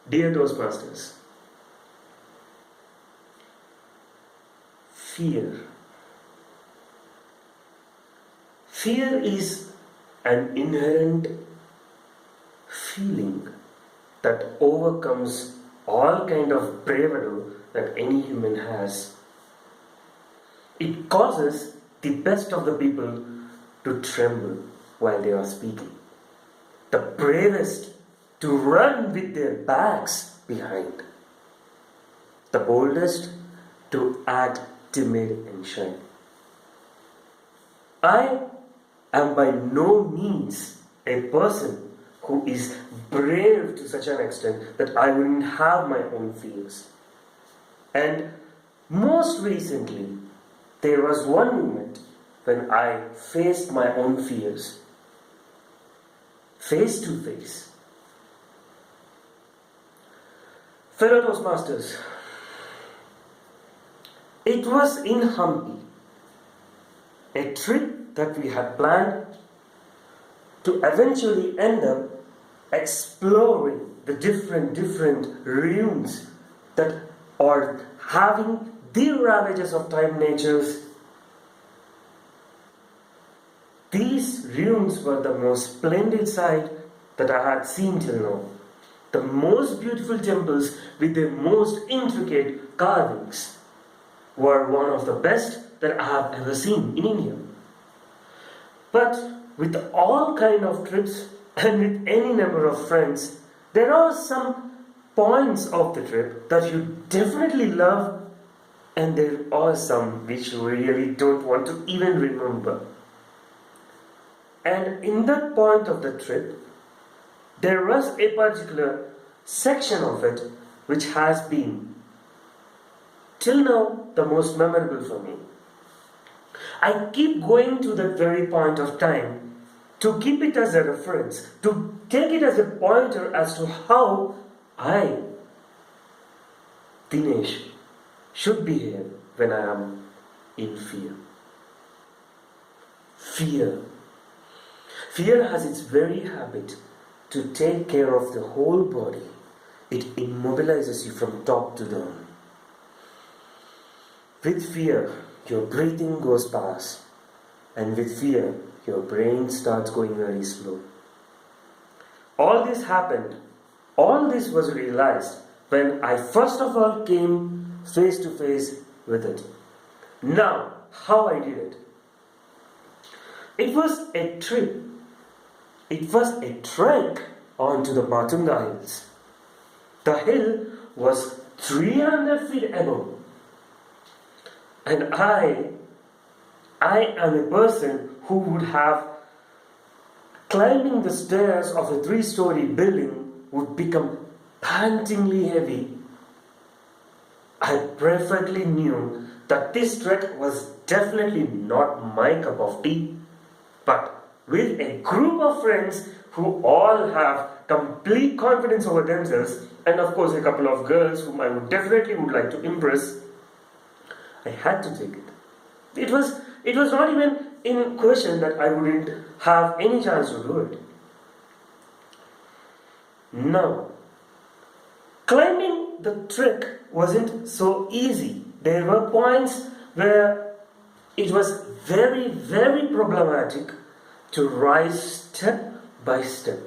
Dear Toastmasters, fear. Fear is an inherent feeling that overcomes all kind of bravado that any human has. It causes the best of the people to tremble while they are speaking. The bravest to run with their backs behind. The boldest to act timid and shy. I am by no means a person who is brave to such an extent that I wouldn't have my own fears. And most recently, there was one moment when I faced my own fears, face to face. Fellow Toastmasters, it was in Hampi, a trip that we had planned to eventually end up exploring the different ruins that are having the ravages of time natures. These ruins were the most splendid sight that I had seen till now. The most beautiful temples with the most intricate carvings were one of the best that I have ever seen in India. But with all kind of trips and with any number of friends, there are some points of the trip that you definitely love, and there are some which you really don't want to even remember. And in that point of the trip, there was a particular section of it which has been, till now, the most memorable for me. I keep going to that very point of time to keep it as a reference, to take it as a pointer as to how I, Dinesh, should behave when I am in fear. Fear. Fear has its very habit to take care of the whole body. It immobilizes you from top to down. With fear, your breathing goes fast, and with fear, your brain starts going very slow. All this happened, all this was realized when I first of all came face to face with it. Now, how I did it? It was a trip. It was a trek onto the Matunda Hills. The hill was 300 feet above. And I am a person who would have climbing the stairs of a 3-story building would become pantingly heavy. I perfectly knew that this trek was definitely not my cup of tea, but with a group of friends who all have complete confidence over themselves, and of course a couple of girls whom I would like to impress, I had to take it. It was not even in question that I wouldn't have any chance to do it. Now, climbing the trek wasn't so easy. There were points where it was very, very problematic to rise step by step.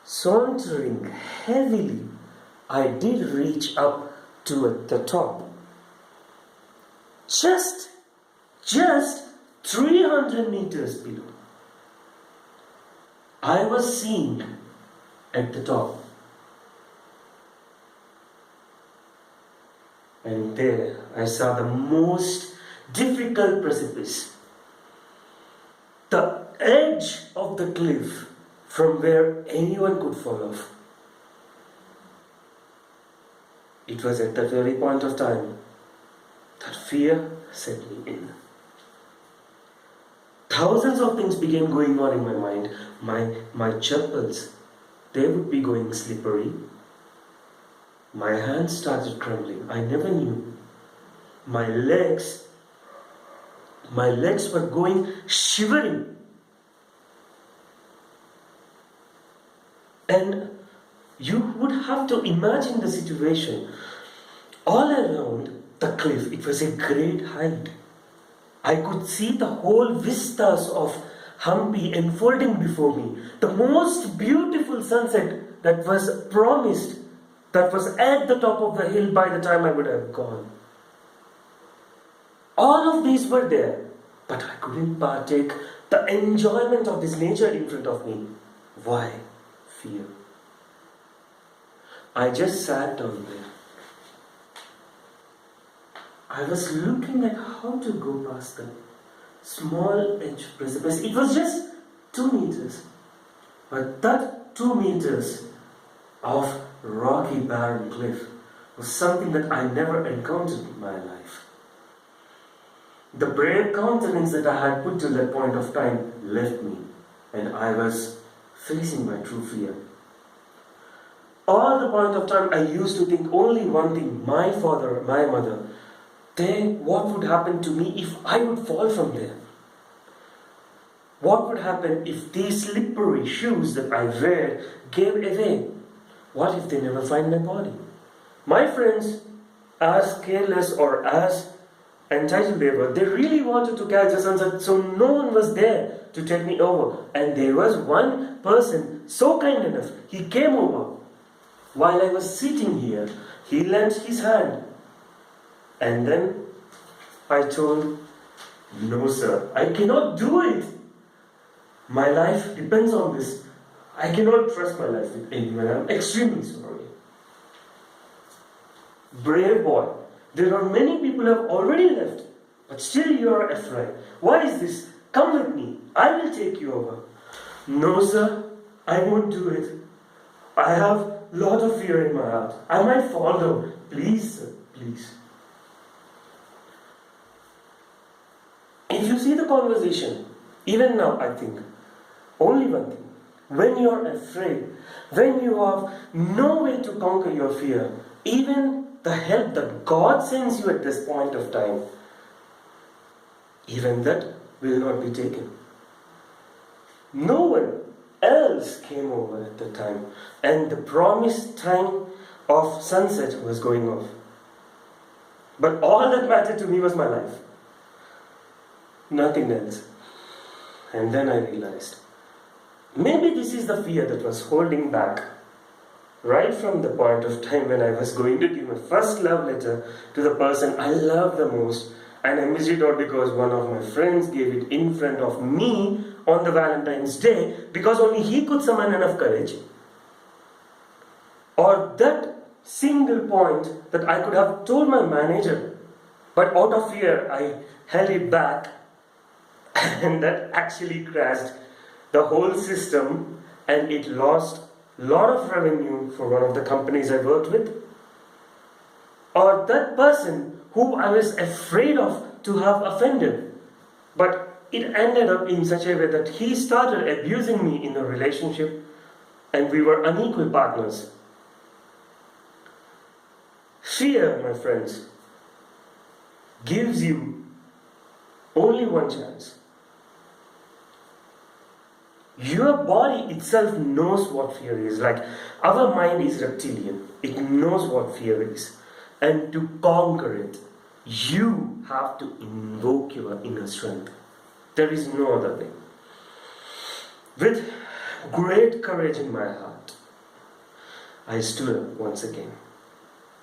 Sauntering heavily, I did reach up to the top. Just 300 meters below, I was seen at the top. And there I saw the most difficult precipice. The edge of the cliff from where anyone could fall off. It was at that very point of time that fear set me in. Thousands of things began going on in my mind. My chappals, they would be going slippery. My hands started trembling. I never knew. My legs were going shivering. And you would have to imagine the situation. All around the cliff, it was a great height. I could see the whole vistas of Hampi unfolding before me. The most beautiful sunset that was promised, that was at the top of the hill by the time I would have gone. All of these were there, but I couldn't partake the enjoyment of this nature in front of me. Why? Fear. I just sat down there. I was looking at how to go past the small edge precipice. It was just 2 meters. But that 2 meters of rocky barren cliff was something that I never encountered in my life. The brave countenance that I had put till that point of time left me, and I was facing my true fear. All the point of time I used to think only one thing: my father, my mother. What would happen to me if I would fall from there? What would happen if these slippery shoes that I wear gave away? What if they never find my body? My friends, as careless or as entitled they were, they really wanted to catch the sunset, so no one was there to take me over. And there was one person so kind enough, he came over. While I was sitting here, he lent his hand. And then I told, "No sir, I cannot do it. My life depends on this. I cannot trust my life with anyone. I'm extremely sorry." Brave boy, there are many people who have already left, but still you are afraid. Why is this? Come with me. I will take you over. "No sir, I won't do it. I have a lot of fear in my heart. I might fall down. Please sir, please." If you see the conversation, even now I think, only one thing. When you are afraid, when you have no way to conquer your fear, even the help that God sends you at this point of time, even that will not be taken. No one else came over at the time, and the promised time of sunset was going off. But all that mattered to me was my life. Nothing else. And then I realized, maybe this is the fear that was holding back right from the point of time when I was going to give my first love letter to the person I love the most, and I missed it out because one of my friends gave it in front of me on the Valentine's Day because only he could summon enough courage. Or that single point that I could have told my manager, but out of fear I held it back. And that actually crashed the whole system, and it lost a lot of revenue for one of the companies I worked with. Or that person who I was afraid of to have offended, but it ended up in such a way that he started abusing me in a relationship, and we were unequal partners. Fear, my friends, gives you only one chance. Your body itself knows what fear is. Like, our mind is reptilian. It knows what fear is. And to conquer it, you have to invoke your inner strength. There is no other way. With great courage in my heart, I stood up once again.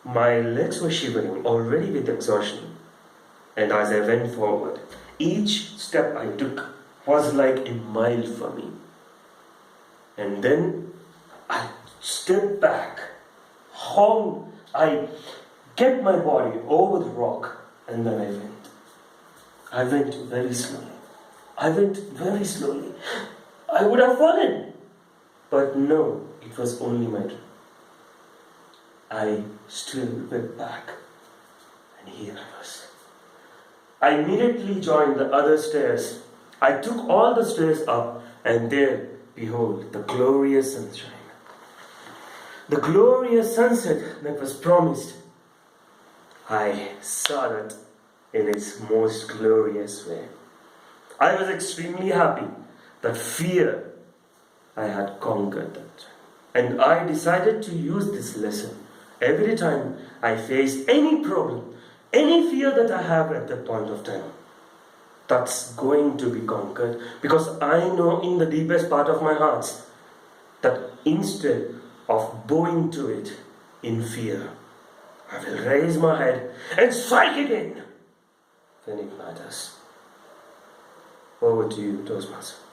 My legs were shivering already with exhaustion. And as I went forward, each step I took was like a mile for me. And then I stepped back, I kept my body over the rock, and then I went. I went very slowly. I would have fallen. But no, it was only my dream. I still went back, and here I was. I immediately joined the other stairs. I took all the stairs up, and there, behold, the glorious sunshine. The glorious sunset that was promised. I saw that in its most glorious way. I was extremely happy that fear I had conquered that. And I decided to use this lesson every time I face any problem, any fear that I have at that point of time. That's going to be conquered, because I know in the deepest part of my heart that instead of bowing to it in fear, I will raise my head and strike again when it matters. Over to you, Toastmasters.